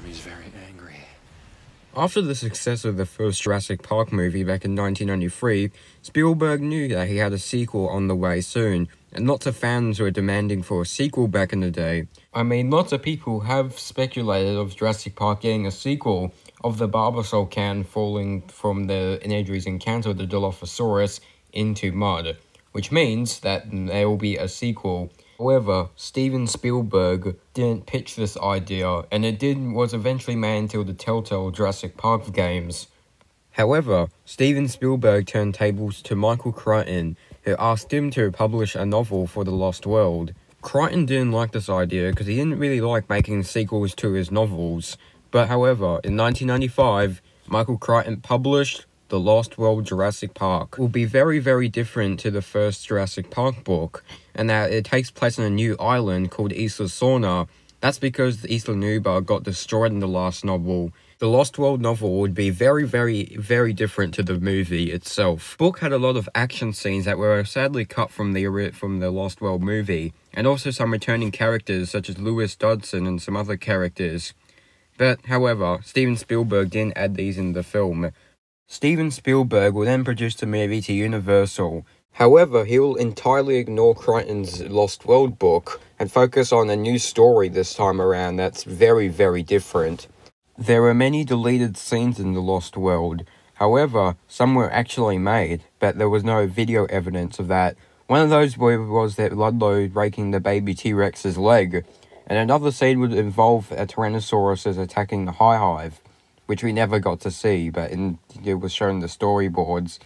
Mommy's very angry. After the success of the first Jurassic Park movie back in 1993, Spielberg knew that he had a sequel on the way soon, and lots of fans were demanding for a sequel back in the day. I mean, lots of people have speculated of Jurassic Park getting a sequel of the Barbasol can falling from the Nedry's encounter with the Dilophosaurus into mud, which means that there will be a sequel. However, Steven Spielberg didn't pitch this idea, and was eventually made until the Telltale Jurassic Park games. However, Steven Spielberg turned tables to Michael Crichton, who asked him to publish a novel for The Lost World. Crichton didn't like this idea because he didn't really like making sequels to his novels. But however, in 1995, Michael Crichton published The Lost World Jurassic Park. It will be very, very different to the first Jurassic Park book, and that it takes place on a new island called Isla Sorna. That's because the Isla Nublar got destroyed in the last novel. The Lost World novel would be very, very, very different to the movie itself. The book had a lot of action scenes that were sadly cut from the Lost World movie, and also some returning characters such as Lewis Dodson and some other characters. But, however, Steven Spielberg didn't add these in the film. Steven Spielberg will then produce the movie to Universal. However, he will entirely ignore Crichton's Lost World book and focus on a new story this time around that's very, very different. There were many deleted scenes in The Lost World. However, some were actually made, but there was no video evidence of that. One of those was that Ludlow breaking the baby T-Rex's leg, and another scene would involve a Tyrannosaurus attacking the High Hive, which we never got to see, but it was shown in the storyboards.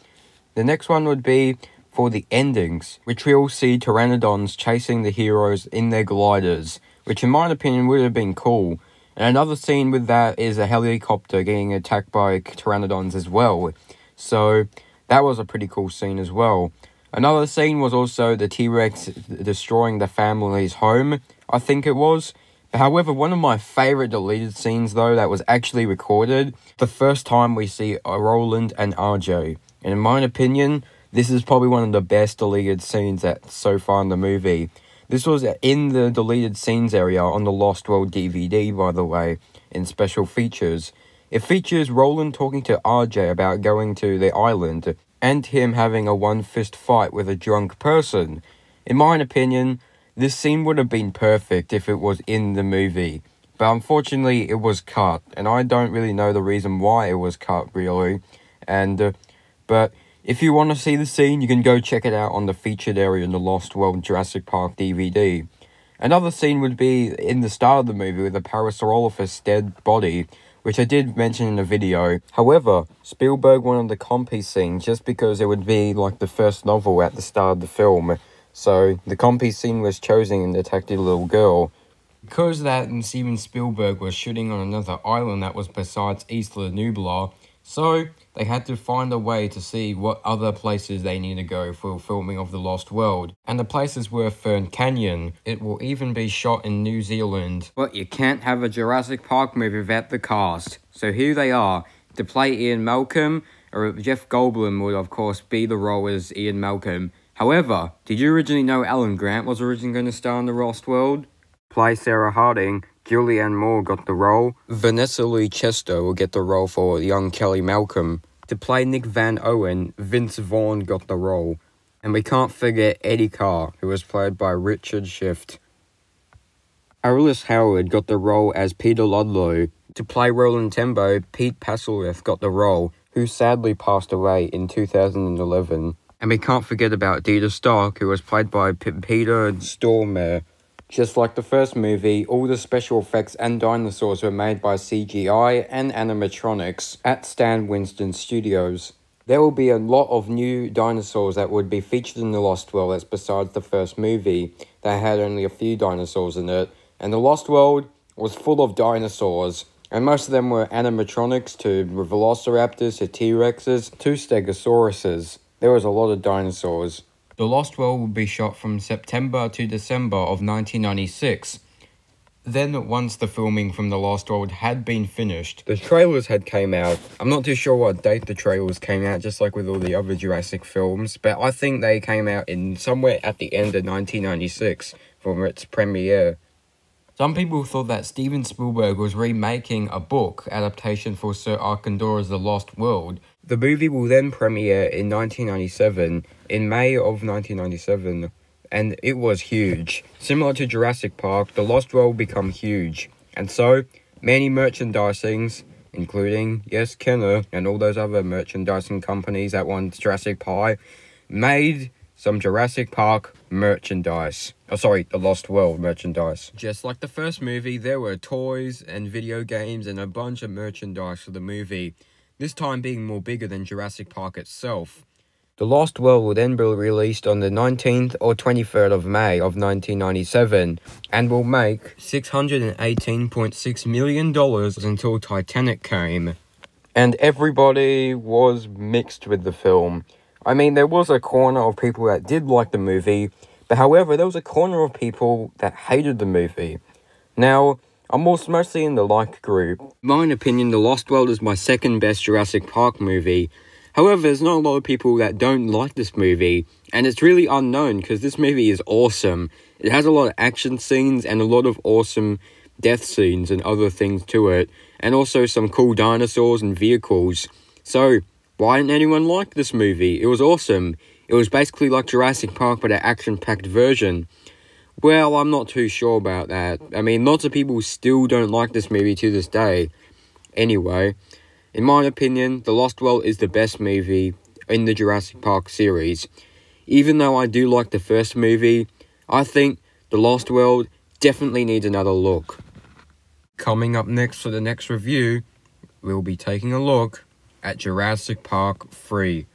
The next one would be for the endings, which we all see Pteranodons chasing the heroes in their gliders, which in my opinion would have been cool. And another scene with that is a helicopter getting attacked by Pteranodons as well. So that was a pretty cool scene as well. Another scene was also the T-Rex destroying the family's home, I think it was. However, one of my favourite deleted scenes though that was actually recorded, the first time we see Roland and RJ. And in my opinion, this is probably one of the best deleted scenes so far in the movie. This was in the deleted scenes area on the Lost World DVD, by the way, in special features. It features Roland talking to RJ about going to the island, and him having a one-fist fight with a drunk person. In my opinion, this scene would have been perfect if it was in the movie. But unfortunately, it was cut, and I don't really know the reason why it was cut, really. But if you want to see the scene, you can go check it out on the featured area in the Lost World Jurassic Park DVD. Another scene would be in the start of the movie with the Parasaurolophus dead body, which I did mention in the video. However, Spielberg wanted the compy scene just because it would be like the first novel at the start of the film. So the compy scene was chosen and attacked a little girl. Because that and Steven Spielberg was shooting on another island that was besides Isla Nublar, so they had to find a way to see what other places they need to go for filming of The Lost World. And the places were Fern Canyon. It will even be shot in New Zealand. But you can't have a Jurassic Park movie without the cast. So here they are. To play Ian Malcolm, or Jeff Goldblum would of course be the role as Ian Malcolm. However, did you originally know Alan Grant was originally going to star in The Lost World? Play Sarah Harding, Julianne Moore got the role. Vanessa Lee Chester will get the role for young Kelly Malcolm. To play Nick Van Owen, Vince Vaughn got the role. And we can't forget Eddie Carr, who was played by Richard Schiff. Arliss Howard got the role as Peter Ludlow. To play Roland Tembo, Pete Pasteleth got the role, who sadly passed away in 2011. And we can't forget about Dieter Stark, who was played by Peter Stormare. Just like the first movie, all the special effects and dinosaurs were made by CGI and animatronics at Stan Winston Studios. There will be a lot of new dinosaurs that would be featured in The Lost World that's besides the first movie that had only a few dinosaurs in it. And The Lost World was full of dinosaurs, and most of them were animatronics to velociraptors to T-Rexes to Stegosauruses. There was a lot of dinosaurs. The Lost World will be shot from September to December of 1996. Then, once the filming from The Lost World had been finished, the trailers had came out. I'm not too sure what date the trailers came out, just like with all the other Jurassic films, but I think they came out in somewhere at the end of 1996 for its premiere. Some people thought that Steven Spielberg was remaking a book adaptation for Sir Arkandora's The Lost World. The movie will then premiere in 1997, in May of 1997, and it was huge. Similar to Jurassic Park, The Lost World became huge, and so many merchandisings, including, yes, Kenner, and all those other merchandising companies that want Jurassic Park, made some Jurassic Park merchandise. The Lost World merchandise. Just like the first movie, there were toys and video games and a bunch of merchandise for the movie, this time being more bigger than Jurassic Park itself. The Lost World will then be released on the 19th or 23rd of May of 1997 and will make $618.6 million until Titanic came. And everybody was mixed with the film. I mean, there was a corner of people that did like the movie, but however, there was a corner of people that hated the movie. Now, I'm mostly in the like group. In my opinion, The Lost World is my second best Jurassic Park movie. However, there's not a lot of people that don't like this movie, and it's really unknown because this movie is awesome. It has a lot of action scenes and a lot of awesome death scenes and other things to it, and also some cool dinosaurs and vehicles. So, why didn't anyone like this movie? It was awesome. It was basically like Jurassic Park, but an action-packed version. Well, I'm not too sure about that. I mean, lots of people still don't like this movie to this day. Anyway, in my opinion, The Lost World is the best movie in the Jurassic Park series. Even though I do like the first movie, I think The Lost World definitely needs another look. Coming up next for the next review, we'll be taking a look at Jurassic Park 3.